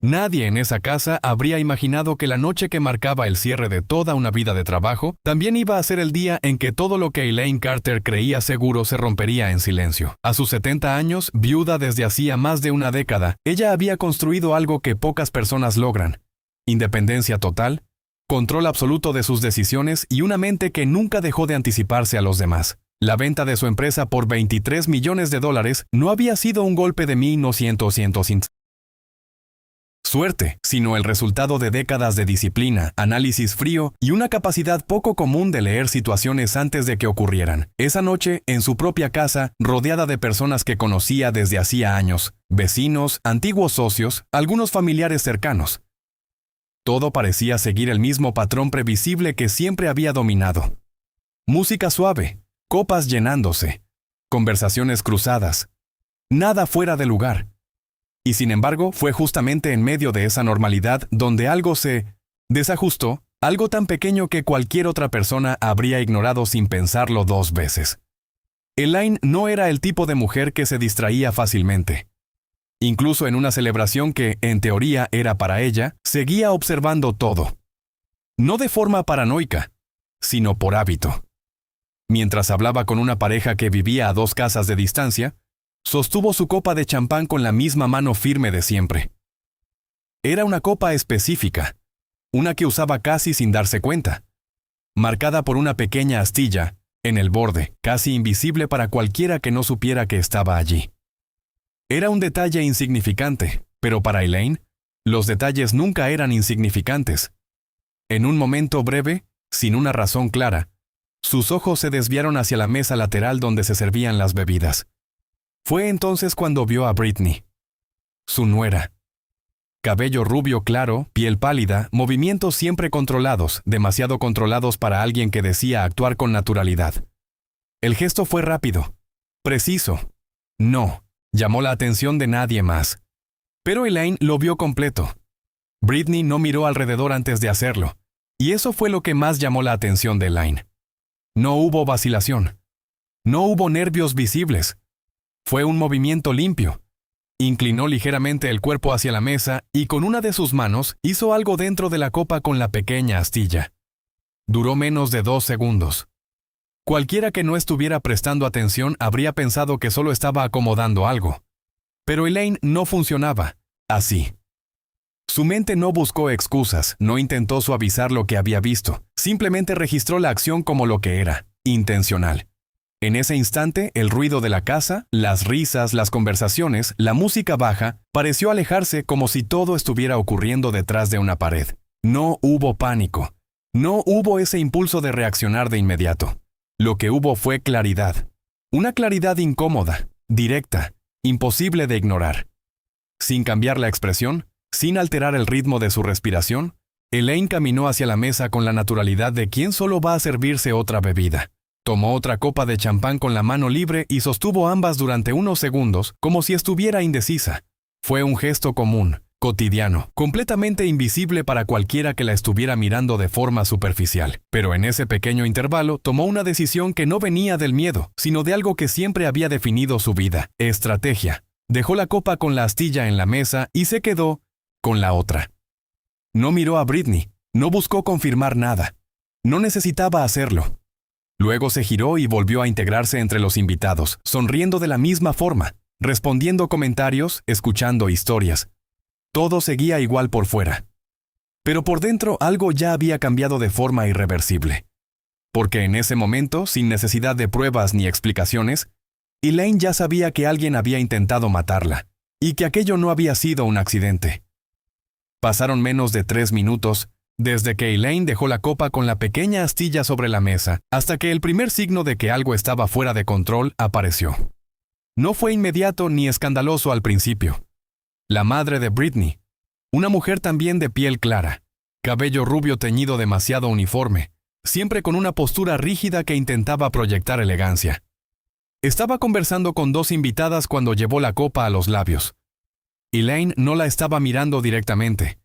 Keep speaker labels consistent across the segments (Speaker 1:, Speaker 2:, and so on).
Speaker 1: Nadie en esa casa habría imaginado que la noche que marcaba el cierre de toda una vida de trabajo, también iba a ser el día en que todo lo que Elaine Carter creía seguro se rompería en silencio. A sus 70 años, viuda desde hacía más de una década, ella había construido algo que pocas personas logran: independencia total, control absoluto de sus decisiones y una mente que nunca dejó de anticiparse a los demás. La venta de su empresa por $23 millones no había sido un golpe de 1900 suerte, sino el resultado de décadas de disciplina, análisis frío y una capacidad poco común de leer situaciones antes de que ocurrieran. Esa noche, en su propia casa, rodeada de personas que conocía desde hacía años, vecinos, antiguos socios, algunos familiares cercanos. Todo parecía seguir el mismo patrón previsible que siempre había dominado. Música suave, copas llenándose, conversaciones cruzadas. Nada fuera de lugar. Y sin embargo, fue justamente en medio de esa normalidad donde algo se desajustó, algo tan pequeño que cualquier otra persona habría ignorado sin pensarlo dos veces. Elaine no era el tipo de mujer que se distraía fácilmente. Incluso en una celebración que, en teoría, era para ella, seguía observando todo. No de forma paranoica, sino por hábito. Mientras hablaba con una pareja que vivía a 2 casas de distancia, sostuvo su copa de champán con la misma mano firme de siempre. Era una copa específica, una que usaba casi sin darse cuenta, marcada por una pequeña astilla, en el borde, casi invisible para cualquiera que no supiera que estaba allí. Era un detalle insignificante, pero para Elaine, los detalles nunca eran insignificantes. En un momento breve, sin una razón clara, sus ojos se desviaron hacia la mesa lateral donde se servían las bebidas. Fue entonces cuando vio a Brittany, su nuera. Cabello rubio claro, piel pálida, movimientos siempre controlados, demasiado controlados para alguien que decía actuar con naturalidad. El gesto fue rápido, preciso. No, llamó la atención de nadie más. Pero Elaine lo vio completo. Brittany no miró alrededor antes de hacerlo, y eso fue lo que más llamó la atención de Elaine. No hubo vacilación. No hubo nervios visibles. Fue un movimiento limpio. Inclinó ligeramente el cuerpo hacia la mesa y con una de sus manos hizo algo dentro de la copa con la pequeña astilla. Duró menos de 2 segundos. Cualquiera que no estuviera prestando atención habría pensado que solo estaba acomodando algo. Pero Elaine no funcionaba así. Su mente no buscó excusas, no intentó suavizar lo que había visto, simplemente registró la acción como lo que era, intencional. En ese instante, el ruido de la casa, las risas, las conversaciones, la música baja, pareció alejarse como si todo estuviera ocurriendo detrás de una pared. No hubo pánico. No hubo ese impulso de reaccionar de inmediato. Lo que hubo fue claridad. Una claridad incómoda, directa, imposible de ignorar. Sin cambiar la expresión, sin alterar el ritmo de su respiración, Elaine caminó hacia la mesa con la naturalidad de quien solo va a servirse otra bebida. Tomó otra copa de champán con la mano libre y sostuvo ambas durante unos segundos, como si estuviera indecisa. Fue un gesto común, cotidiano, completamente invisible para cualquiera que la estuviera mirando de forma superficial. Pero en ese pequeño intervalo tomó una decisión que no venía del miedo, sino de algo que siempre había definido su vida: estrategia. Dejó la copa con la astilla en la mesa y se quedó con la otra. No miró a Brittany, no buscó confirmar nada. No necesitaba hacerlo. Luego se giró y volvió a integrarse entre los invitados, sonriendo de la misma forma, respondiendo comentarios, escuchando historias. Todo seguía igual por fuera. Pero por dentro algo ya había cambiado de forma irreversible. Porque en ese momento, sin necesidad de pruebas ni explicaciones, Elaine ya sabía que alguien había intentado matarla, y que aquello no había sido un accidente. Pasaron menos de 3 minutos, desde que Elaine dejó la copa con la pequeña astilla sobre la mesa, hasta que el primer signo de que algo estaba fuera de control apareció. No fue inmediato ni escandaloso al principio. La madre de Brittany, una mujer también de piel clara, cabello rubio teñido demasiado uniforme, siempre con una postura rígida que intentaba proyectar elegancia. Estaba conversando con 2 invitadas cuando llevó la copa a los labios. Elaine no la estaba mirando directamente,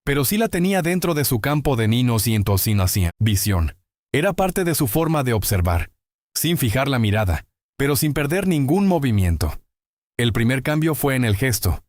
Speaker 1: pero sí la tenía dentro de su campo de visión. Era parte de su forma de observar, sin fijar la mirada, pero sin perder ningún movimiento. El primer cambio fue en el gesto.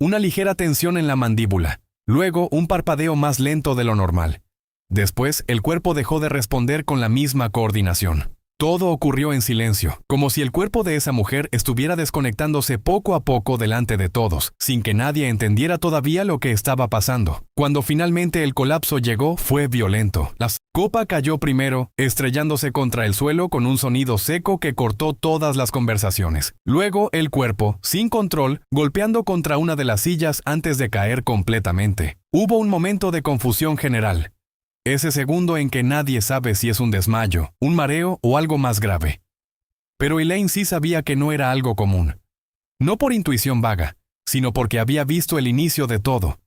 Speaker 1: una ligera tensión en la mandíbula, luego un parpadeo más lento de lo normal. Después, el cuerpo dejó de responder con la misma coordinación. Todo ocurrió en silencio, como si el cuerpo de esa mujer estuviera desconectándose poco a poco delante de todos, sin que nadie entendiera todavía lo que estaba pasando. Cuando finalmente el colapso llegó, fue violento. La copa cayó primero, estrellándose contra el suelo con un sonido seco que cortó todas las conversaciones. Luego, el cuerpo, sin control, golpeando contra una de las sillas antes de caer completamente. Hubo un momento de confusión general. Ese segundo en que nadie sabe si es un desmayo, un mareo o algo más grave. Pero Elaine sí sabía que no era algo común. No por intuición vaga, sino porque había visto el inicio de todo.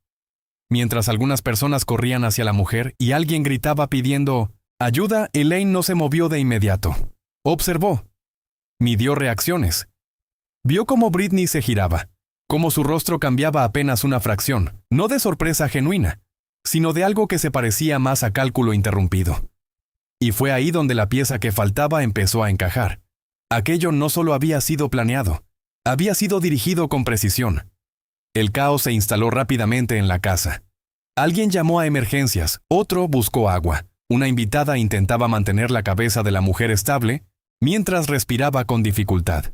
Speaker 1: Mientras algunas personas corrían hacia la mujer y alguien gritaba pidiendo ayuda, Elaine no se movió de inmediato. Observó. Midió reacciones. Vio cómo Britney se giraba, cómo su rostro cambiaba apenas una fracción, no de sorpresa genuina, sino de algo que se parecía más a cálculo interrumpido. Y fue ahí donde la pieza que faltaba empezó a encajar. Aquello no solo había sido planeado, había sido dirigido con precisión. El caos se instaló rápidamente en la casa. Alguien llamó a emergencias, otro buscó agua. Una invitada intentaba mantener la cabeza de la mujer estable, mientras respiraba con dificultad.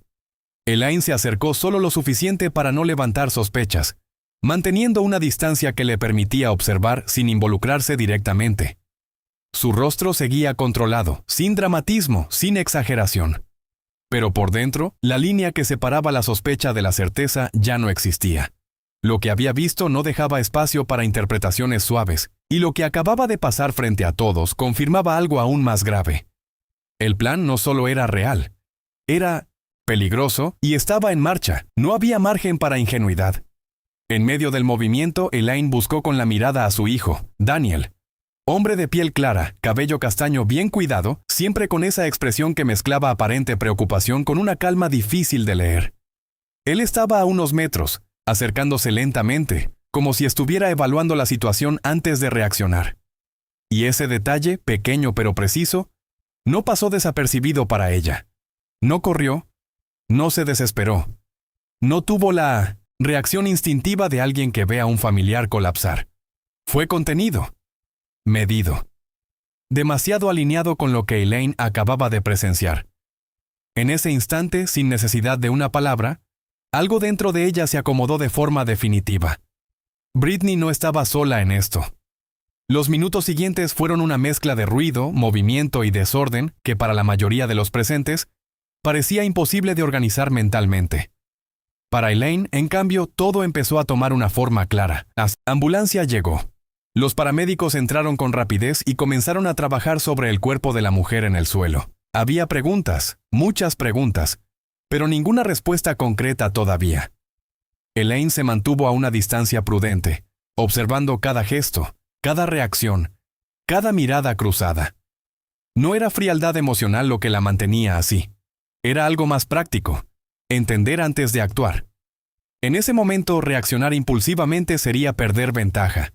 Speaker 1: Elaine se acercó solo lo suficiente para no levantar sospechas, manteniendo una distancia que le permitía observar sin involucrarse directamente. Su rostro seguía controlado, sin dramatismo, sin exageración. Pero por dentro, la línea que separaba la sospecha de la certeza ya no existía. Lo que había visto no dejaba espacio para interpretaciones suaves, y lo que acababa de pasar frente a todos confirmaba algo aún más grave. El plan no solo era real, era peligroso y estaba en marcha, no había margen para ingenuidad. En medio del movimiento, Elaine buscó con la mirada a su hijo, Daniel. Hombre de piel clara, cabello castaño bien cuidado, siempre con esa expresión que mezclaba aparente preocupación con una calma difícil de leer. Él estaba a unos metros, acercándose lentamente, como si estuviera evaluando la situación antes de reaccionar. Y ese detalle, pequeño pero preciso, no pasó desapercibido para ella. No corrió, no se desesperó, no tuvo la reacción instintiva de alguien que ve a un familiar colapsar. Fue contenido, medido, demasiado alineado con lo que Elaine acababa de presenciar. En ese instante, sin necesidad de una palabra, algo dentro de ella se acomodó de forma definitiva. Britney no estaba sola en esto. Los minutos siguientes fueron una mezcla de ruido, movimiento y desorden que para la mayoría de los presentes parecía imposible de organizar mentalmente. Para Elaine, en cambio, todo empezó a tomar una forma clara. La ambulancia llegó. Los paramédicos entraron con rapidez y comenzaron a trabajar sobre el cuerpo de la mujer en el suelo. Había preguntas, muchas preguntas, pero ninguna respuesta concreta todavía. Elaine se mantuvo a una distancia prudente, observando cada gesto, cada reacción, cada mirada cruzada. No era frialdad emocional lo que la mantenía así. Era algo más práctico. Entender antes de actuar. En ese momento, reaccionar impulsivamente sería perder ventaja.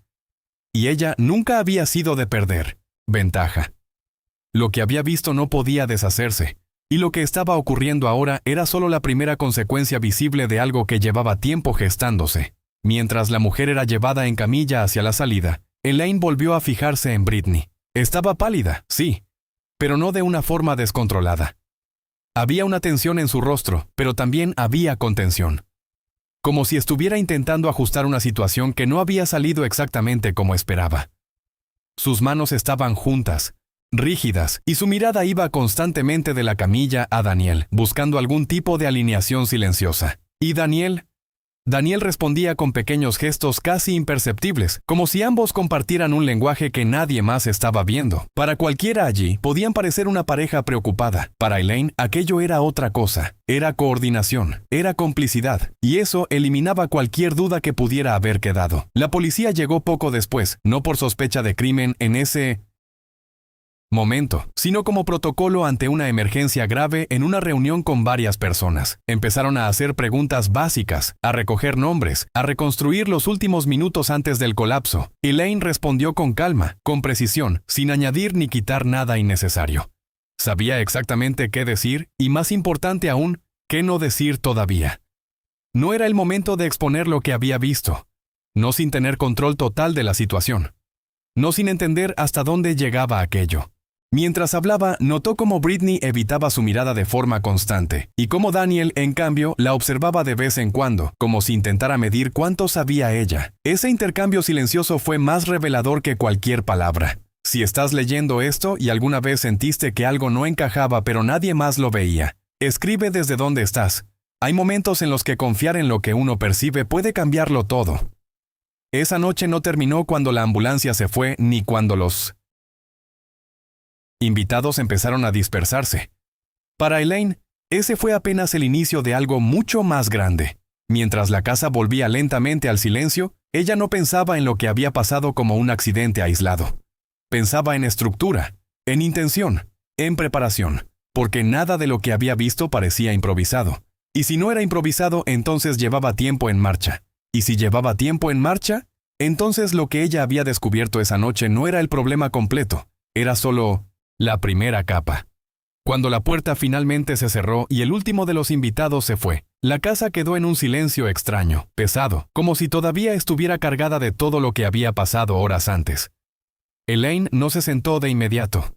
Speaker 1: Y ella nunca había sido de perder ventaja. Lo que había visto no podía deshacerse, y lo que estaba ocurriendo ahora era solo la primera consecuencia visible de algo que llevaba tiempo gestándose. Mientras la mujer era llevada en camilla hacia la salida, Elaine volvió a fijarse en Britney. Estaba pálida, sí, pero no de una forma descontrolada. Había una tensión en su rostro, pero también había contención. Como si estuviera intentando ajustar una situación que no había salido exactamente como esperaba. Sus manos estaban juntas, rígidas, y su mirada iba constantemente de la camilla a Daniel, buscando algún tipo de alineación silenciosa. ¿Y Daniel? Daniel respondía con pequeños gestos casi imperceptibles, como si ambos compartieran un lenguaje que nadie más estaba viendo. Para cualquiera allí, podían parecer una pareja preocupada. Para Elaine, aquello era otra cosa. Era coordinación, era complicidad, y eso eliminaba cualquier duda que pudiera haber quedado. La policía llegó poco después, no por sospecha de crimen en ese momento, sino como protocolo ante una emergencia grave en una reunión con varias personas. Empezaron a hacer preguntas básicas, a recoger nombres, a reconstruir los últimos minutos antes del colapso. Elaine respondió con calma, con precisión, sin añadir ni quitar nada innecesario. Sabía exactamente qué decir y, más importante aún, qué no decir todavía. No era el momento de exponer lo que había visto, no sin tener control total de la situación, no sin entender hasta dónde llegaba aquello. Mientras hablaba, notó cómo Britney evitaba su mirada de forma constante, y cómo Daniel, en cambio, la observaba de vez en cuando, como si intentara medir cuánto sabía ella. Ese intercambio silencioso fue más revelador que cualquier palabra. Si estás leyendo esto y alguna vez sentiste que algo no encajaba pero nadie más lo veía, escribe desde dónde estás. Hay momentos en los que confiar en lo que uno percibe puede cambiarlo todo. Esa noche no terminó cuando la ambulancia se fue ni cuando los invitados empezaron a dispersarse. Para Elaine, ese fue apenas el inicio de algo mucho más grande. Mientras la casa volvía lentamente al silencio, ella no pensaba en lo que había pasado como un accidente aislado. Pensaba en estructura, en intención, en preparación, porque nada de lo que había visto parecía improvisado. Y si no era improvisado, entonces llevaba tiempo en marcha. Y si llevaba tiempo en marcha, entonces lo que ella había descubierto esa noche no era el problema completo, era solo la primera capa. Cuando la puerta finalmente se cerró y el último de los invitados se fue, la casa quedó en un silencio extraño, pesado, como si todavía estuviera cargada de todo lo que había pasado horas antes. Elaine no se sentó de inmediato.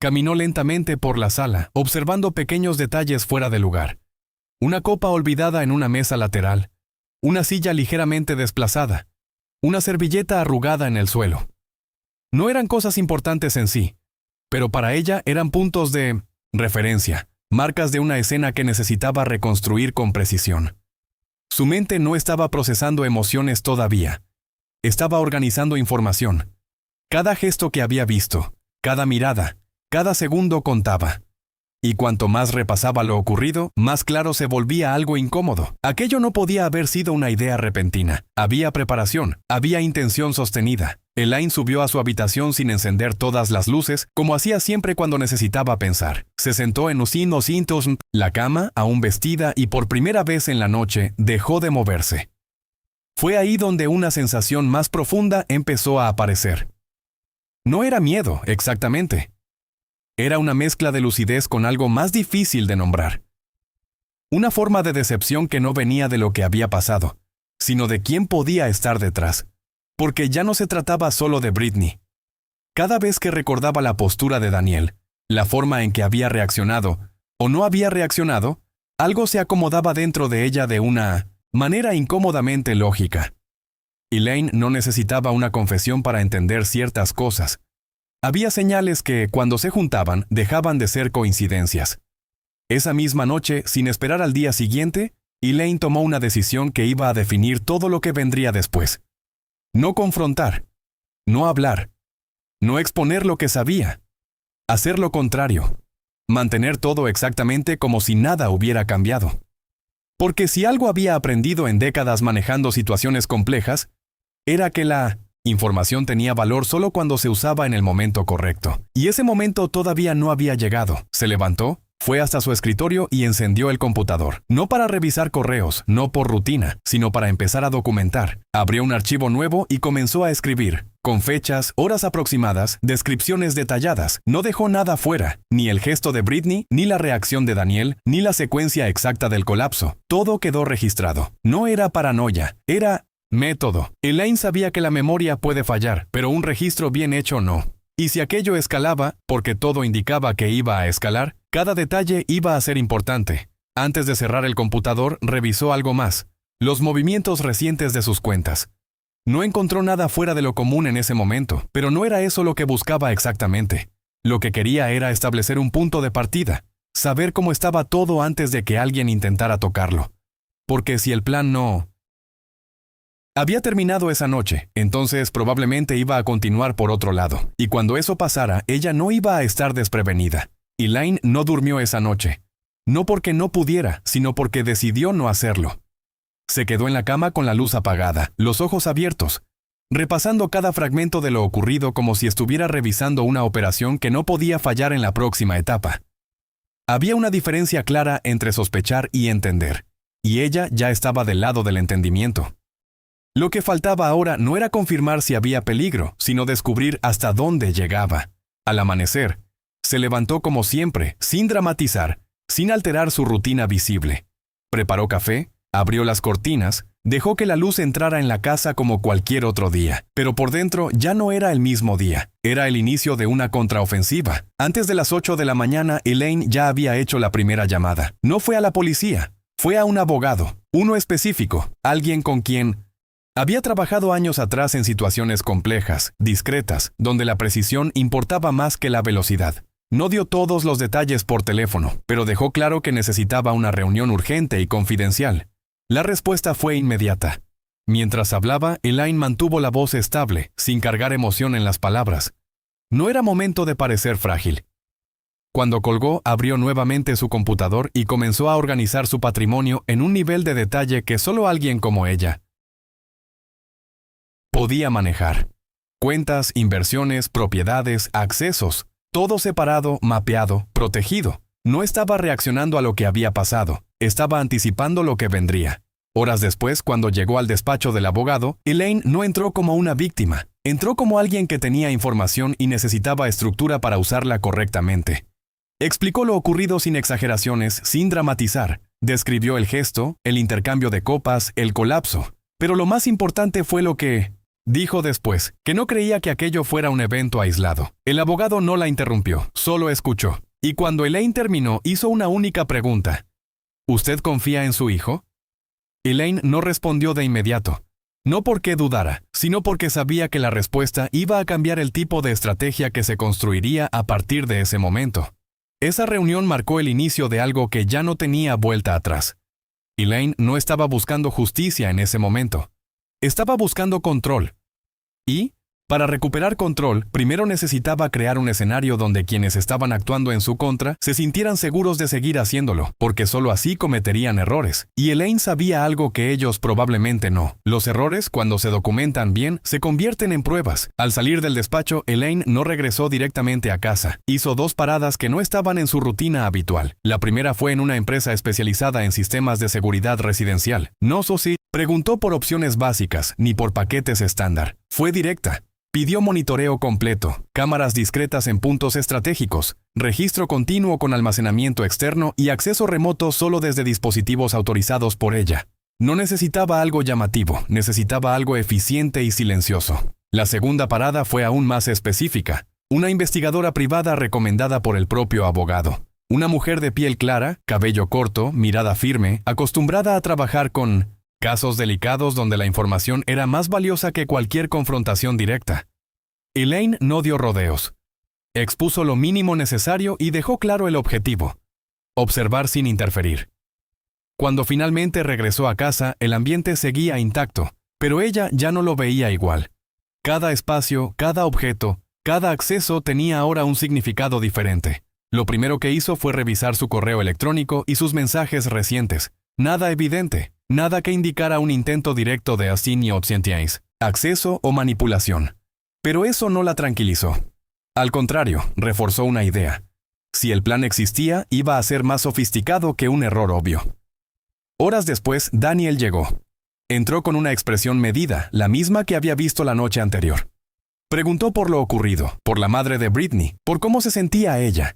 Speaker 1: Caminó lentamente por la sala, observando pequeños detalles fuera de lugar. Una copa olvidada en una mesa lateral, una silla ligeramente desplazada, una servilleta arrugada en el suelo. No eran cosas importantes en sí, pero para ella eran puntos de referencia, marcas de una escena que necesitaba reconstruir con precisión. Su mente no estaba procesando emociones todavía. Estaba organizando información. Cada gesto que había visto, cada mirada, cada segundo contaba. Y cuanto más repasaba lo ocurrido, más claro se volvía algo incómodo. Aquello no podía haber sido una idea repentina. Había preparación, había intención sostenida. Elaine subió a su habitación sin encender todas las luces, como hacía siempre cuando necesitaba pensar. Se sentó en la cama, aún vestida, y por primera vez en la noche dejó de moverse. Fue ahí donde una sensación más profunda empezó a aparecer. No era miedo, exactamente. Era una mezcla de lucidez con algo más difícil de nombrar. Una forma de decepción que no venía de lo que había pasado, sino de quién podía estar detrás. Porque ya no se trataba solo de Britney. Cada vez que recordaba la postura de Daniel, la forma en que había reaccionado, o no había reaccionado, algo se acomodaba dentro de ella de una manera incómodamente lógica. Elaine no necesitaba una confesión para entender ciertas cosas. Había señales que, cuando se juntaban, dejaban de ser coincidencias. Esa misma noche, sin esperar al día siguiente, Elaine tomó una decisión que iba a definir todo lo que vendría después. No confrontar, no hablar, no exponer lo que sabía, hacer lo contrario, mantener todo exactamente como si nada hubiera cambiado. Porque si algo había aprendido en décadas manejando situaciones complejas, era que la información tenía valor solo cuando se usaba en el momento correcto. Y ese momento todavía no había llegado. Se levantó, fue hasta su escritorio y encendió el computador. No para revisar correos, no por rutina, sino para empezar a documentar. Abrió un archivo nuevo y comenzó a escribir, con fechas, horas aproximadas, descripciones detalladas. No dejó nada fuera, ni el gesto de Britney, ni la reacción de Daniel, ni la secuencia exacta del colapso. Todo quedó registrado. No era paranoia, era método. Elaine sabía que la memoria puede fallar, pero un registro bien hecho no. Y si aquello escalaba, porque todo indicaba que iba a escalar, cada detalle iba a ser importante. Antes de cerrar el computador, revisó algo más: los movimientos recientes de sus cuentas. No encontró nada fuera de lo común en ese momento, pero no era eso lo que buscaba exactamente. Lo que quería era establecer un punto de partida, saber cómo estaba todo antes de que alguien intentara tocarlo. Porque si el plan no había terminado esa noche, entonces probablemente iba a continuar por otro lado. Y cuando eso pasara, ella no iba a estar desprevenida. Elaine no durmió esa noche. No porque no pudiera, sino porque decidió no hacerlo. Se quedó en la cama con la luz apagada, los ojos abiertos, repasando cada fragmento de lo ocurrido como si estuviera revisando una operación que no podía fallar en la próxima etapa. Había una diferencia clara entre sospechar y entender, y ella ya estaba del lado del entendimiento. Lo que faltaba ahora no era confirmar si había peligro, sino descubrir hasta dónde llegaba. Al amanecer, se levantó como siempre, sin dramatizar, sin alterar su rutina visible. Preparó café, Abrió las cortinas, dejó que la luz entrara en la casa como cualquier otro día. Pero por dentro ya no era el mismo día. Era el inicio de una contraofensiva. Antes de las 8 de la mañana, Elaine ya había hecho la primera llamada. No fue a la policía, fue a un abogado, uno específico, alguien con quien había trabajado años atrás en situaciones complejas, discretas, donde la precisión importaba más que la velocidad. No dio todos los detalles por teléfono, pero dejó claro que necesitaba una reunión urgente y confidencial. La respuesta fue inmediata. Mientras hablaba, Elaine mantuvo la voz estable, sin cargar emoción en las palabras. No era momento de parecer frágil. Cuando colgó, abrió nuevamente su computador y comenzó a organizar su patrimonio en un nivel de detalle que solo alguien como ella podía manejar. Cuentas, inversiones, propiedades, accesos, todo separado, mapeado, protegido. No estaba reaccionando a lo que había pasado, estaba anticipando lo que vendría. Horas después, cuando llegó al despacho del abogado, Elaine no entró como una víctima, entró como alguien que tenía información y necesitaba estructura para usarla correctamente. Explicó lo ocurrido sin exageraciones, sin dramatizar. Describió el gesto, el intercambio de copas, el colapso. Pero lo más importante fue lo que dijo después, que no creía que aquello fuera un evento aislado. El abogado no la interrumpió, solo escuchó. Y cuando Elaine terminó, hizo una única pregunta. ¿Usted confía en su hijo? Elaine no respondió de inmediato. No porque dudara, sino porque sabía que la respuesta iba a cambiar el tipo de estrategia que se construiría a partir de ese momento. Esa reunión marcó el inicio de algo que ya no tenía vuelta atrás. Elaine no estaba buscando justicia en ese momento. Estaba buscando control. Y, para recuperar control, primero necesitaba crear un escenario donde quienes estaban actuando en su contra se sintieran seguros de seguir haciéndolo, porque solo así cometerían errores. Y Elaine sabía algo que ellos probablemente no. Los errores, cuando se documentan bien, se convierten en pruebas. Al salir del despacho, Elaine no regresó directamente a casa. Hizo 2 paradas que no estaban en su rutina habitual. La primera fue en una empresa especializada en sistemas de seguridad residencial. No SOSI preguntó por opciones básicas, ni por paquetes estándar. Fue directa. Pidió monitoreo completo, cámaras discretas en puntos estratégicos, registro continuo con almacenamiento externo y acceso remoto solo desde dispositivos autorizados por ella. No necesitaba algo llamativo, necesitaba algo eficiente y silencioso. La segunda parada fue aún más específica. Una investigadora privada recomendada por el propio abogado. Una mujer de piel clara, cabello corto, mirada firme, acostumbrada a trabajar con casos delicados donde la información era más valiosa que cualquier confrontación directa. Elaine no dio rodeos. Expuso lo mínimo necesario y dejó claro el objetivo: observar sin interferir. Cuando finalmente regresó a casa, el ambiente seguía intacto, pero ella ya no lo veía igual. Cada espacio, cada objeto, cada acceso tenía ahora un significado diferente. Lo primero que hizo fue revisar su correo electrónico y sus mensajes recientes. Nada evidente. Nada que indicara un intento directo de assignio-obsentiens, acceso o manipulación. Pero eso no la tranquilizó. Al contrario, reforzó una idea. Si el plan existía, iba a ser más sofisticado que un error obvio. Horas después, Daniel llegó. Entró con una expresión medida, la misma que había visto la noche anterior. Preguntó por lo ocurrido, por la madre de Britney, por cómo se sentía ella.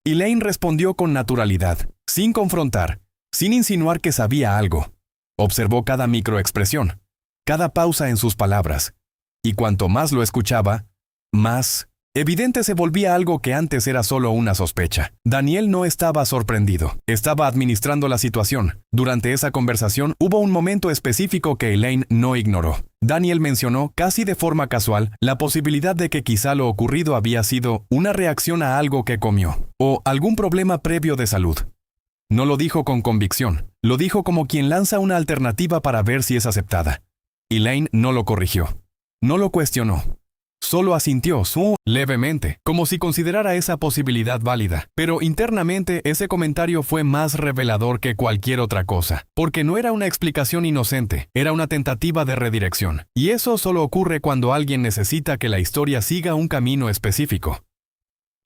Speaker 1: Elaine respondió con naturalidad, sin confrontar, sin insinuar que sabía algo. Observó cada microexpresión, cada pausa en sus palabras. Y cuanto más lo escuchaba, más evidente se volvía algo que antes era solo una sospecha. Daniel no estaba sorprendido, estaba administrando la situación. Durante esa conversación hubo un momento específico que Elaine no ignoró. Daniel mencionó, casi de forma casual, la posibilidad de que quizá lo ocurrido había sido una reacción a algo que comió, o algún problema previo de salud. No lo dijo con convicción, lo dijo como quien lanza una alternativa para ver si es aceptada. Elaine no lo corrigió, no lo cuestionó. Solo asintió levemente, como si considerara esa posibilidad válida. Pero internamente ese comentario fue más revelador que cualquier otra cosa, porque no era una explicación inocente, era una tentativa de redirección. Y eso solo ocurre cuando alguien necesita que la historia siga un camino específico.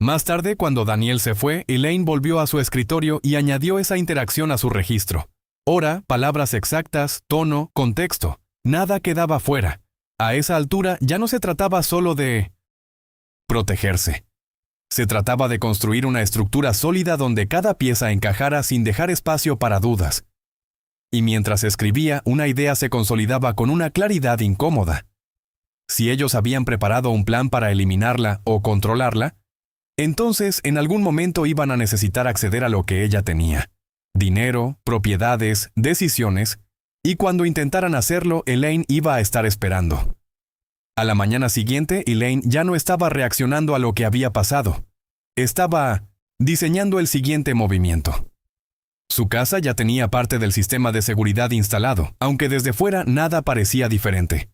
Speaker 1: Más tarde, cuando Daniel se fue, Elaine volvió a su escritorio y añadió esa interacción a su registro. Hora, palabras exactas, tono, contexto. Nada quedaba fuera. A esa altura ya no se trataba solo de protegerse. Se trataba de construir una estructura sólida donde cada pieza encajara sin dejar espacio para dudas. y mientras escribía, una idea se consolidaba con una claridad incómoda. Si ellos habían preparado un plan para eliminarla o controlarla, entonces en algún momento iban a necesitar acceder a lo que ella tenía: dinero, propiedades, decisiones, y cuando intentaran hacerlo, Elaine iba a estar esperando. A la mañana siguiente, Elaine ya no estaba reaccionando a lo que había pasado. Estaba diseñando el siguiente movimiento. Su casa ya tenía parte del sistema de seguridad instalado, aunque desde fuera nada parecía diferente.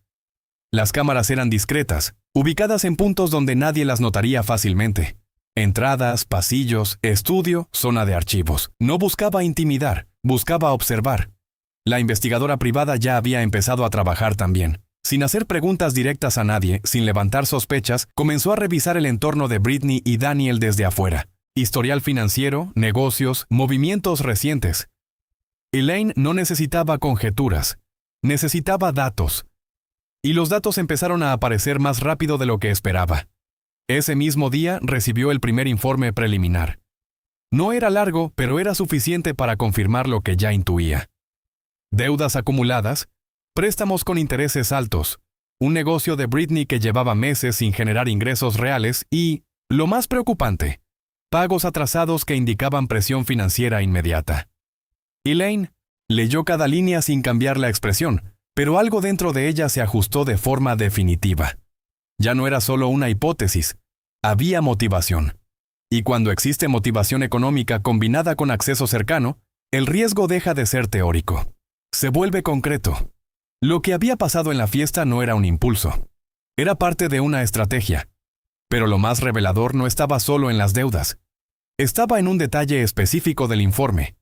Speaker 1: Las cámaras eran discretas, ubicadas en puntos donde nadie las notaría fácilmente. Entradas, pasillos, estudio, zona de archivos. No buscaba intimidar, buscaba observar. La investigadora privada ya había empezado a trabajar también. Sin hacer preguntas directas a nadie, sin levantar sospechas, comenzó a revisar el entorno de Britney y Daniel desde afuera. Historial financiero, negocios, movimientos recientes. Elaine no necesitaba conjeturas, necesitaba datos. Y los datos empezaron a aparecer más rápido de lo que esperaba. Ese mismo día recibió el primer informe preliminar. No era largo, pero era suficiente para confirmar lo que ya intuía. Deudas acumuladas, préstamos con intereses altos, un negocio de Britney que llevaba meses sin generar ingresos reales y, lo más preocupante, pagos atrasados que indicaban presión financiera inmediata. Elaine leyó cada línea sin cambiar la expresión, pero algo dentro de ella se ajustó de forma definitiva. Ya no era solo una hipótesis, había motivación. Y cuando existe motivación económica combinada con acceso cercano, el riesgo deja de ser teórico. Se vuelve concreto. Lo que había pasado en la fiesta no era un impulso. Era parte de una estrategia. Pero lo más revelador no estaba solo en las deudas. Estaba en un detalle específico del informe.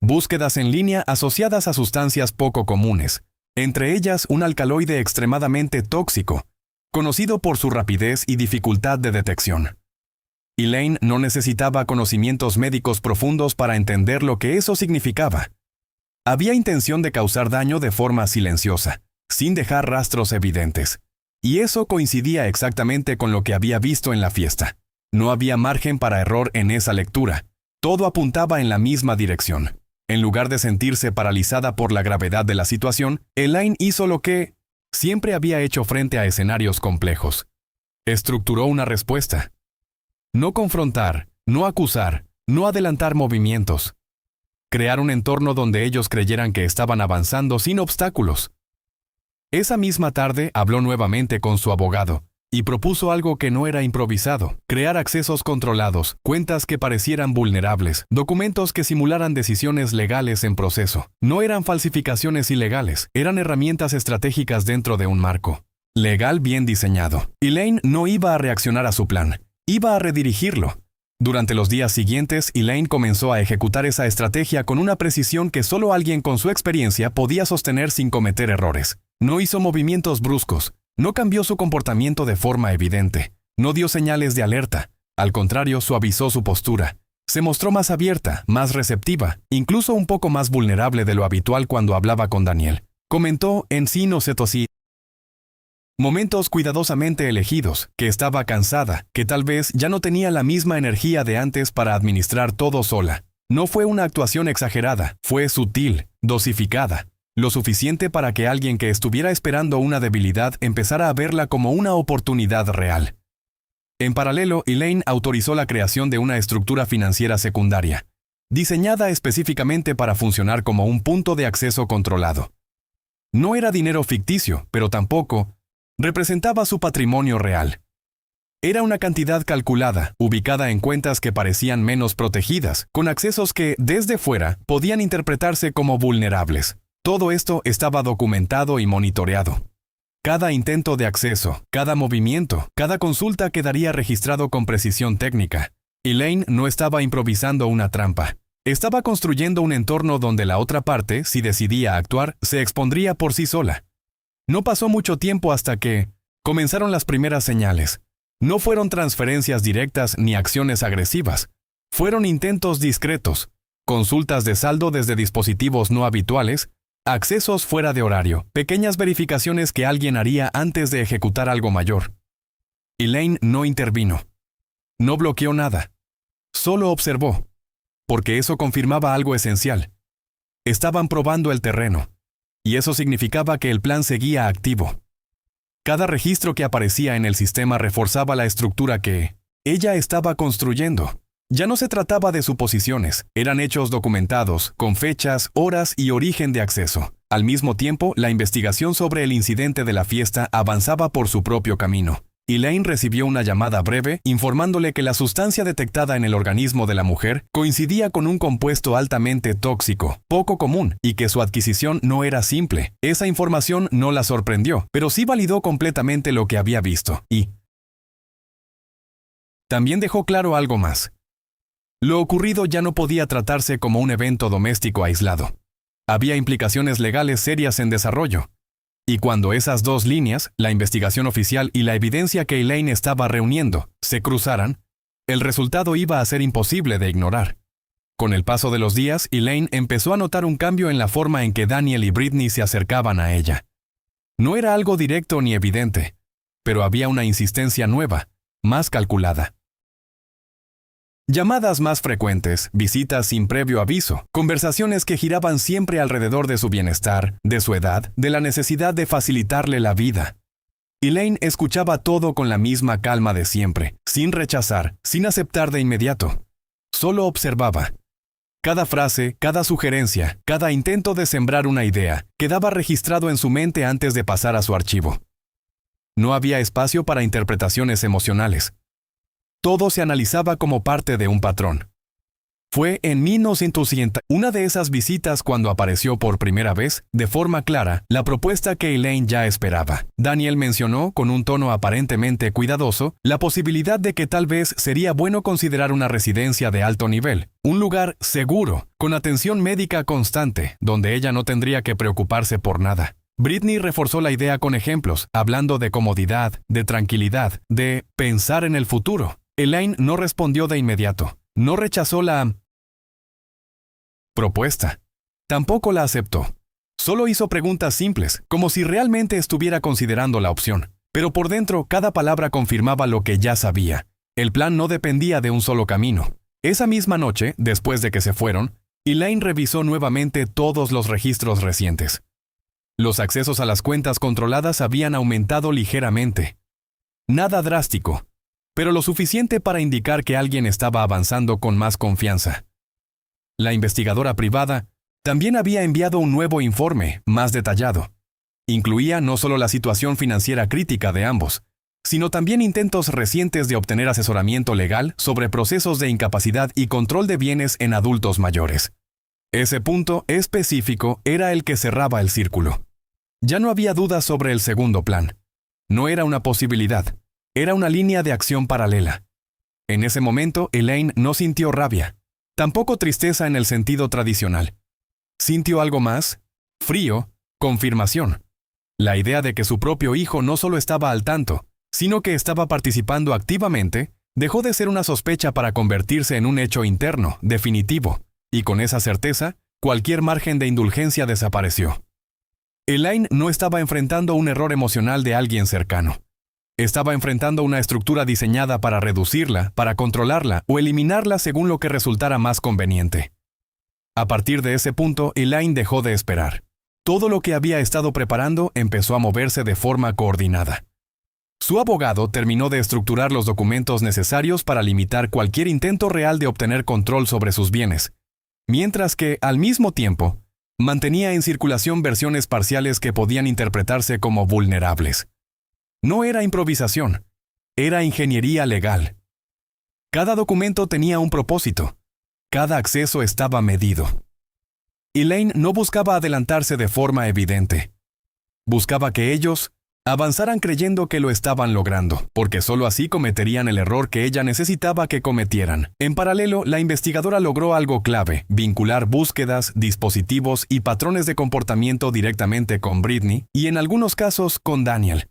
Speaker 1: Búsquedas en línea asociadas a sustancias poco comunes, entre ellas un alcaloide extremadamente tóxico, conocido por su rapidez y dificultad de detección. Elaine no necesitaba conocimientos médicos profundos para entender lo que eso significaba. Había intención de causar daño de forma silenciosa, sin dejar rastros evidentes. Y eso coincidía exactamente con lo que había visto en la fiesta. No había margen para error en esa lectura. Todo apuntaba en la misma dirección. En lugar de sentirse paralizada por la gravedad de la situación, Elaine hizo lo que siempre había hecho frente a escenarios complejos. Estructuró una respuesta. No confrontar, no acusar, no adelantar movimientos. Crear un entorno donde ellos creyeran que estaban avanzando sin obstáculos. Esa misma tarde habló nuevamente con su abogado y propuso algo que no era improvisado: crear accesos controlados, cuentas que parecieran vulnerables, documentos que simularan decisiones legales en proceso. No eran falsificaciones ilegales, eran herramientas estratégicas dentro de un marco legal bien diseñado. Elaine no iba a reaccionar a su plan, iba a redirigirlo. Durante los días siguientes, Elaine comenzó a ejecutar esa estrategia con una precisión que solo alguien con su experiencia podía sostener sin cometer errores. No hizo movimientos bruscos, no cambió su comportamiento de forma evidente, no dio señales de alerta, al contrario, suavizó su postura. Se mostró más abierta, más receptiva, incluso un poco más vulnerable de lo habitual cuando hablaba con Daniel. Comentó en sí no sé tosí. Momentos cuidadosamente elegidos, que estaba cansada, que tal vez ya no tenía la misma energía de antes para administrar todo sola. No fue una actuación exagerada, fue sutil, dosificada, lo suficiente para que alguien que estuviera esperando una debilidad empezara a verla como una oportunidad real. En paralelo, Elaine autorizó la creación de una estructura financiera secundaria, diseñada específicamente para funcionar como un punto de acceso controlado. No era dinero ficticio, pero tampoco representaba su patrimonio real. Era una cantidad calculada, ubicada en cuentas que parecían menos protegidas, con accesos que, desde fuera, podían interpretarse como vulnerables. Todo esto estaba documentado y monitoreado. Cada intento de acceso, cada movimiento, cada consulta quedaría registrado con precisión técnica. Elaine no estaba improvisando una trampa. Estaba construyendo un entorno donde la otra parte, si decidía actuar, se expondría por sí sola. No pasó mucho tiempo hasta que comenzaron las primeras señales. No fueron transferencias directas ni acciones agresivas. Fueron intentos discretos, consultas de saldo desde dispositivos no habituales, accesos fuera de horario, pequeñas verificaciones que alguien haría antes de ejecutar algo mayor. Elaine no intervino. No bloqueó nada. Solo observó. Porque eso confirmaba algo esencial. Estaban probando el terreno. Y eso significaba que el plan seguía activo. Cada registro que aparecía en el sistema reforzaba la estructura que ella estaba construyendo. Ya no se trataba de suposiciones, eran hechos documentados, con fechas, horas y origen de acceso. Al mismo tiempo, la investigación sobre el incidente de la fiesta avanzaba por su propio camino. Elaine recibió una llamada breve informándole que la sustancia detectada en el organismo de la mujer coincidía con un compuesto altamente tóxico, poco común, y que su adquisición no era simple. Esa información no la sorprendió, pero sí validó completamente lo que había visto, y también dejó claro algo más. Lo ocurrido ya no podía tratarse como un evento doméstico aislado. Había implicaciones legales serias en desarrollo. Y cuando esas dos líneas, la investigación oficial y la evidencia que Elaine estaba reuniendo, se cruzaran, el resultado iba a ser imposible de ignorar. Con el paso de los días, Elaine empezó a notar un cambio en la forma en que Daniel y Brittany se acercaban a ella. No era algo directo ni evidente, pero había una insistencia nueva, más calculada. Llamadas más frecuentes, visitas sin previo aviso, conversaciones que giraban siempre alrededor de su bienestar, de su edad, de la necesidad de facilitarle la vida. Elaine escuchaba todo con la misma calma de siempre, sin rechazar, sin aceptar de inmediato. Solo observaba. Cada frase, cada sugerencia, cada intento de sembrar una idea, quedaba registrado en su mente antes de pasar a su archivo. No había espacio para interpretaciones emocionales. Todo se analizaba como parte de un patrón. Fue en 1900 una de esas visitas cuando apareció por primera vez, de forma clara, la propuesta que Elaine ya esperaba. Daniel mencionó, con un tono aparentemente cuidadoso, la posibilidad de que tal vez sería bueno considerar una residencia de alto nivel, un lugar seguro, con atención médica constante, donde ella no tendría que preocuparse por nada. Brittany reforzó la idea con ejemplos, hablando de comodidad, de tranquilidad, de pensar en el futuro. Elaine no respondió de inmediato. No rechazó la propuesta. Tampoco la aceptó. Solo hizo preguntas simples, como si realmente estuviera considerando la opción. Pero por dentro, cada palabra confirmaba lo que ya sabía. El plan no dependía de un solo camino. Esa misma noche, después de que se fueron, Elaine revisó nuevamente todos los registros recientes. Los accesos a las cuentas controladas habían aumentado ligeramente. Nada drástico, pero lo suficiente para indicar que alguien estaba avanzando con más confianza. La investigadora privada también había enviado un nuevo informe, más detallado. Incluía no solo la situación financiera crítica de ambos, sino también intentos recientes de obtener asesoramiento legal sobre procesos de incapacidad y control de bienes en adultos mayores. Ese punto específico era el que cerraba el círculo. Ya no había dudas sobre el segundo plan. No era una posibilidad. Era una línea de acción paralela. En ese momento, Elaine no sintió rabia, tampoco tristeza en el sentido tradicional. Sintió algo más, frío, confirmación. La idea de que su propio hijo no solo estaba al tanto, sino que estaba participando activamente, dejó de ser una sospecha para convertirse en un hecho interno, definitivo, y con esa certeza, cualquier margen de indulgencia desapareció. Elaine no estaba enfrentando un error emocional de alguien cercano. Estaba enfrentando una estructura diseñada para reducirla, para controlarla o eliminarla según lo que resultara más conveniente. A partir de ese punto, Elaine dejó de esperar. Todo lo que había estado preparando empezó a moverse de forma coordinada. Su abogado terminó de estructurar los documentos necesarios para limitar cualquier intento real de obtener control sobre sus bienes, mientras que, al mismo tiempo, mantenía en circulación versiones parciales que podían interpretarse como vulnerables. No era improvisación, era ingeniería legal. Cada documento tenía un propósito. Cada acceso estaba medido. Elaine no buscaba adelantarse de forma evidente. Buscaba que ellos avanzaran creyendo que lo estaban logrando, porque sólo así cometerían el error que ella necesitaba que cometieran. En paralelo, la investigadora logró algo clave: vincular búsquedas, dispositivos y patrones de comportamiento directamente con Brittany y en algunos casos con Daniel.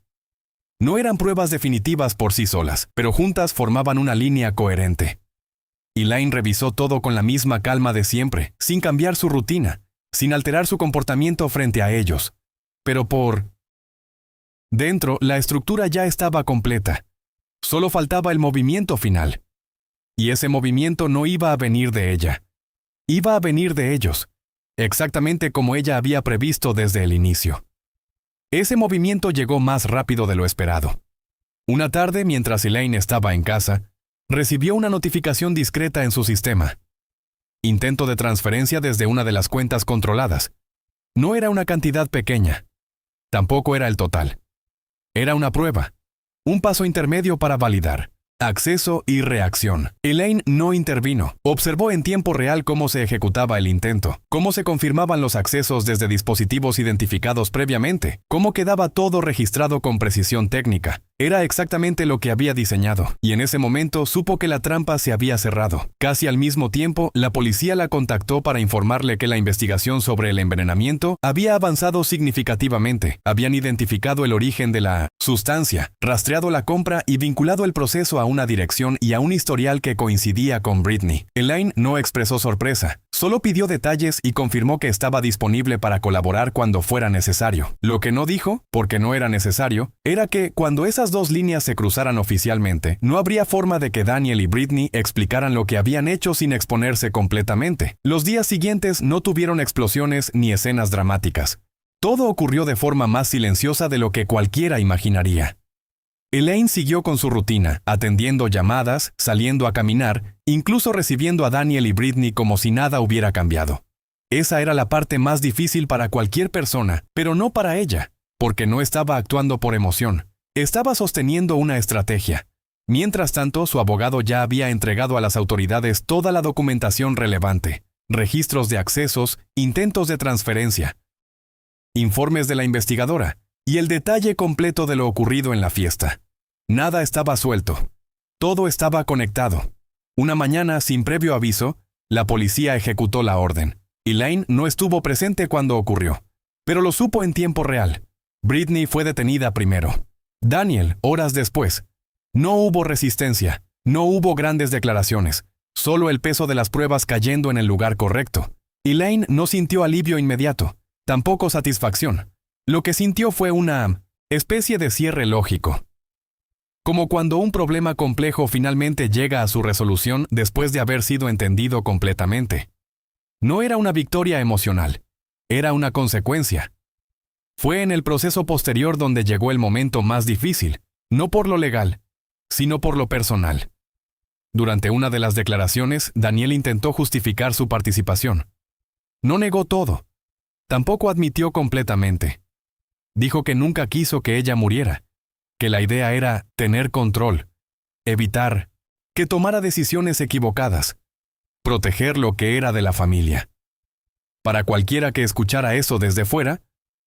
Speaker 1: No eran pruebas definitivas por sí solas, pero juntas formaban una línea coherente. Elaine revisó todo con la misma calma de siempre, sin cambiar su rutina, sin alterar su comportamiento frente a ellos. Pero por dentro, la estructura ya estaba completa. Solo faltaba el movimiento final. Y ese movimiento no iba a venir de ella. Iba a venir de ellos. exactamente como ella había previsto desde el inicio. Ese movimiento llegó más rápido de lo esperado. Una tarde, mientras Elaine estaba en casa, recibió una notificación discreta en su sistema. Intento de transferencia desde una de las cuentas controladas. No era una cantidad pequeña. Tampoco era el total. Era una prueba. Un paso intermedio para validar. Acceso y reacción. Elaine no intervino. Observó en tiempo real cómo se ejecutaba el intento, cómo se confirmaban los accesos desde dispositivos identificados previamente, cómo quedaba todo registrado con precisión técnica. Era exactamente lo que había diseñado, y en ese momento supo que la trampa se había cerrado. Casi al mismo tiempo, la policía la contactó para informarle que la investigación sobre el envenenamiento había avanzado significativamente. Habían identificado el origen de la sustancia, rastreado la compra y vinculado el proceso a una dirección y a un historial que coincidía con Britney. Elaine no expresó sorpresa, solo pidió detalles y confirmó que estaba disponible para colaborar cuando fuera necesario. Lo que no dijo, porque no era necesario, era que cuando esas dos líneas se cruzaran oficialmente, no habría forma de que Daniel y Britney explicaran lo que habían hecho sin exponerse completamente. Los días siguientes no tuvieron explosiones ni escenas dramáticas. Todo ocurrió de forma más silenciosa de lo que cualquiera imaginaría. Elaine siguió con su rutina, atendiendo llamadas, saliendo a caminar, incluso recibiendo a Daniel y Britney como si nada hubiera cambiado. Esa era la parte más difícil para cualquier persona, pero no para ella, porque no estaba actuando por emoción. Estaba sosteniendo una estrategia. Mientras tanto, su abogado ya había entregado a las autoridades toda la documentación relevante, registros de accesos, intentos de transferencia, informes de la investigadora y el detalle completo de lo ocurrido en la fiesta. Nada estaba suelto. Todo estaba conectado. Una mañana, sin previo aviso, la policía ejecutó la orden. Elaine no estuvo presente cuando ocurrió, pero lo supo en tiempo real. Britney fue detenida primero. Daniel, horas después. No hubo resistencia, no hubo grandes declaraciones, solo el peso de las pruebas cayendo en el lugar correcto. Elaine no sintió alivio inmediato, tampoco satisfacción. Lo que sintió fue una especie de cierre lógico. Como cuando un problema complejo finalmente llega a su resolución después de haber sido entendido completamente. No era una victoria emocional, era una consecuencia. Fue en el proceso posterior donde llegó el momento más difícil, no por lo legal, sino por lo personal. Durante una de las declaraciones, Daniel intentó justificar su participación. No negó todo. Tampoco admitió completamente. Dijo que nunca quiso que ella muriera, que la idea era tener control, evitar que tomara decisiones equivocadas, proteger lo que era de la familia. Para cualquiera que escuchara eso desde fuera,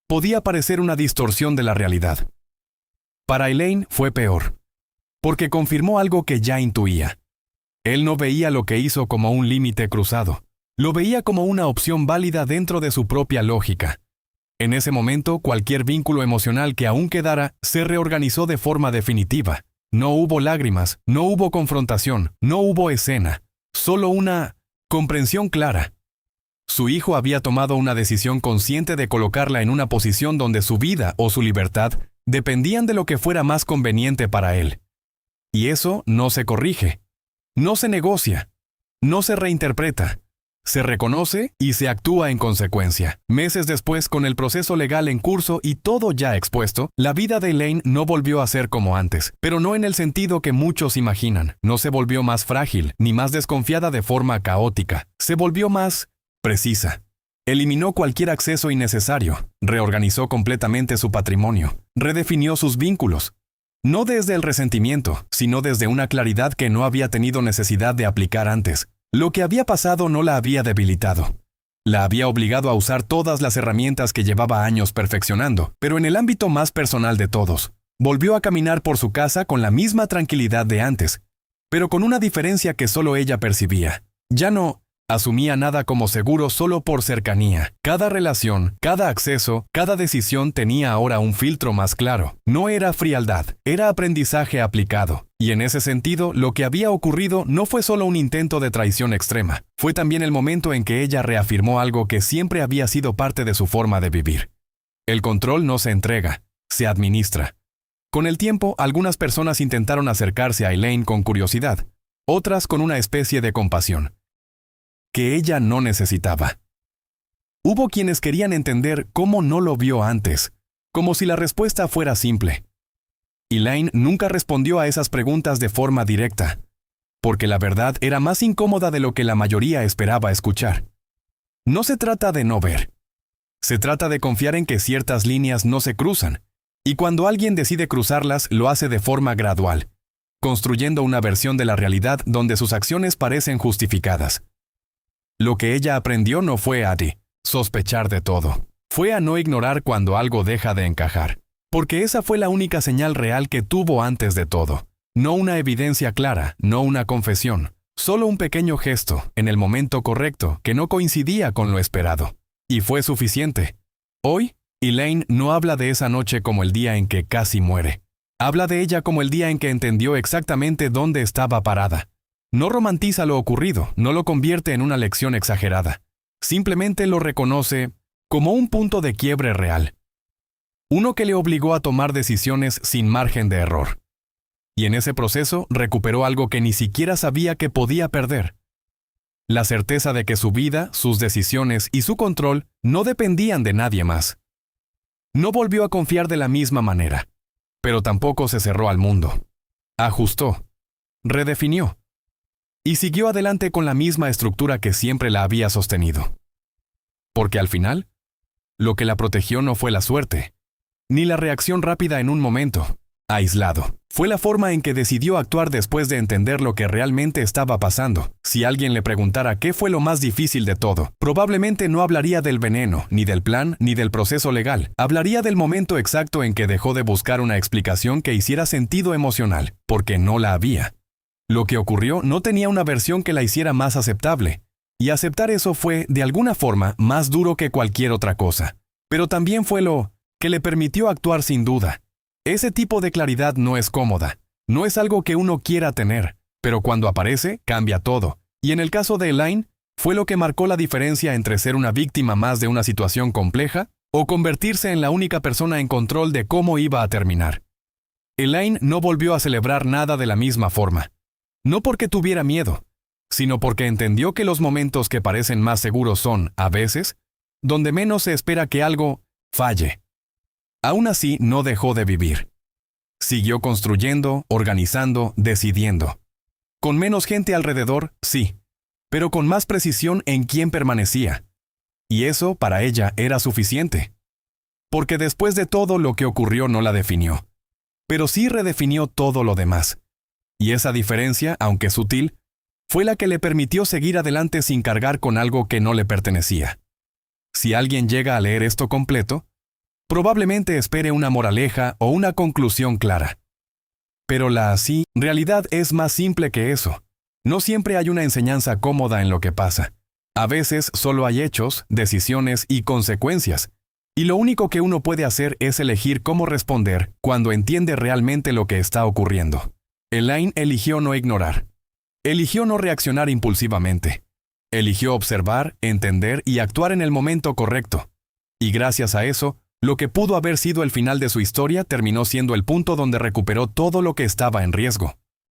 Speaker 1: podía parecer una distorsión de la realidad. Para Elaine fue peor, porque confirmó algo que ya intuía. Él no veía lo que hizo como un límite cruzado, lo veía como una opción válida dentro de su propia lógica. En ese momento, cualquier vínculo emocional que aún quedara se reorganizó de forma definitiva. No hubo lágrimas, no hubo confrontación, no hubo escena, solo una comprensión clara. Su hijo había tomado una decisión consciente de colocarla en una posición donde su vida o su libertad dependían de lo que fuera más conveniente para él. Y eso no se corrige, no se negocia, no se reinterpreta. Se reconoce y se actúa en consecuencia. Meses después, con el proceso legal en curso y todo ya expuesto, la vida de Elaine no volvió a ser como antes, pero no en el sentido que muchos imaginan. No se volvió más frágil, ni más desconfiada de forma caótica. Se volvió más precisa. Eliminó cualquier acceso innecesario, reorganizó completamente su patrimonio, redefinió sus vínculos. No desde el resentimiento, sino desde una claridad que no había tenido necesidad de aplicar antes. Lo que había pasado no la había debilitado. La había obligado a usar todas las herramientas que llevaba años perfeccionando, pero en el ámbito más personal de todos. Volvió a caminar por su casa con la misma tranquilidad de antes, pero con una diferencia que solo ella percibía. Ya no asumía nada como seguro solo por cercanía. Cada relación, cada acceso, cada decisión tenía ahora un filtro más claro. No era frialdad, era aprendizaje aplicado. Y en ese sentido, lo que había ocurrido no fue solo un intento de traición extrema. Fue también el momento en que ella reafirmó algo que siempre había sido parte de su forma de vivir. El control no se entrega, se administra. Con el tiempo, algunas personas intentaron acercarse a Elaine con curiosidad, otras con una especie de compasión que ella no necesitaba. Hubo quienes querían entender cómo no lo vio antes, como si la respuesta fuera simple. Elaine nunca respondió a esas preguntas de forma directa, porque la verdad era más incómoda de lo que la mayoría esperaba escuchar. No se trata de no ver. Se trata de confiar en que ciertas líneas no se cruzan, y cuando alguien decide cruzarlas, lo hace de forma gradual, construyendo una versión de la realidad donde sus acciones parecen justificadas. Lo que ella aprendió no fue a sospechar de todo. Fue a no ignorar cuando algo deja de encajar. Porque esa fue la única señal real que tuvo antes de todo. No una evidencia clara, no una confesión. Solo un pequeño gesto, en el momento correcto, que no coincidía con lo esperado. Y fue suficiente. Hoy, Elaine no habla de esa noche como el día en que casi muere. Habla de ella como el día en que entendió exactamente dónde estaba parada. No romantiza lo ocurrido, no lo convierte en una lección exagerada. Simplemente lo reconoce como un punto de quiebre real. Uno que le obligó a tomar decisiones sin margen de error. Y en ese proceso recuperó algo que ni siquiera sabía que podía perder. La certeza de que su vida, sus decisiones y su control no dependían de nadie más. No volvió a confiar de la misma manera, pero tampoco se cerró al mundo. Ajustó, redefinió, y siguió adelante con la misma estructura que siempre la había sostenido. Porque al final, lo que la protegió no fue la suerte, ni la reacción rápida en un momento, aislado. Fue la forma en que decidió actuar después de entender lo que realmente estaba pasando. Si alguien le preguntara qué fue lo más difícil de todo, probablemente no hablaría del veneno, ni del plan, ni del proceso legal. Hablaría del momento exacto en que dejó de buscar una explicación que hiciera sentido emocional, porque no la había. Lo que ocurrió no tenía una versión que la hiciera más aceptable, y aceptar eso fue, de alguna forma, más duro que cualquier otra cosa. Pero también fue lo que le permitió actuar sin duda. Ese tipo de claridad no es cómoda, no es algo que uno quiera tener, pero cuando aparece, cambia todo. Y en el caso de Elaine, fue lo que marcó la diferencia entre ser una víctima más de una situación compleja o convertirse en la única persona en control de cómo iba a terminar. Elaine no volvió a celebrar nada de la misma forma. No porque tuviera miedo, sino porque entendió que los momentos que parecen más seguros son, a veces, donde menos se espera que algo falle. Aún así, no dejó de vivir. Siguió construyendo, organizando, decidiendo. Con menos gente alrededor, sí, pero con más precisión en quién permanecía. Y eso, para ella, era suficiente. Porque después de todo lo que ocurrió no la definió, pero sí redefinió todo lo demás. Y esa diferencia, aunque sutil, fue la que le permitió seguir adelante sin cargar con algo que no le pertenecía. Si alguien llega a leer esto completo, probablemente espere una moraleja o una conclusión clara. Pero la realidad es más simple que eso. No siempre hay una enseñanza cómoda en lo que pasa. A veces solo hay hechos, decisiones y consecuencias. Y lo único que uno puede hacer es elegir cómo responder cuando entiende realmente lo que está ocurriendo. Elaine eligió no ignorar. Eligió no reaccionar impulsivamente. Eligió observar, entender y actuar en el momento correcto. Y gracias a eso, lo que pudo haber sido el final de su historia terminó siendo el punto donde recuperó todo lo que estaba en riesgo.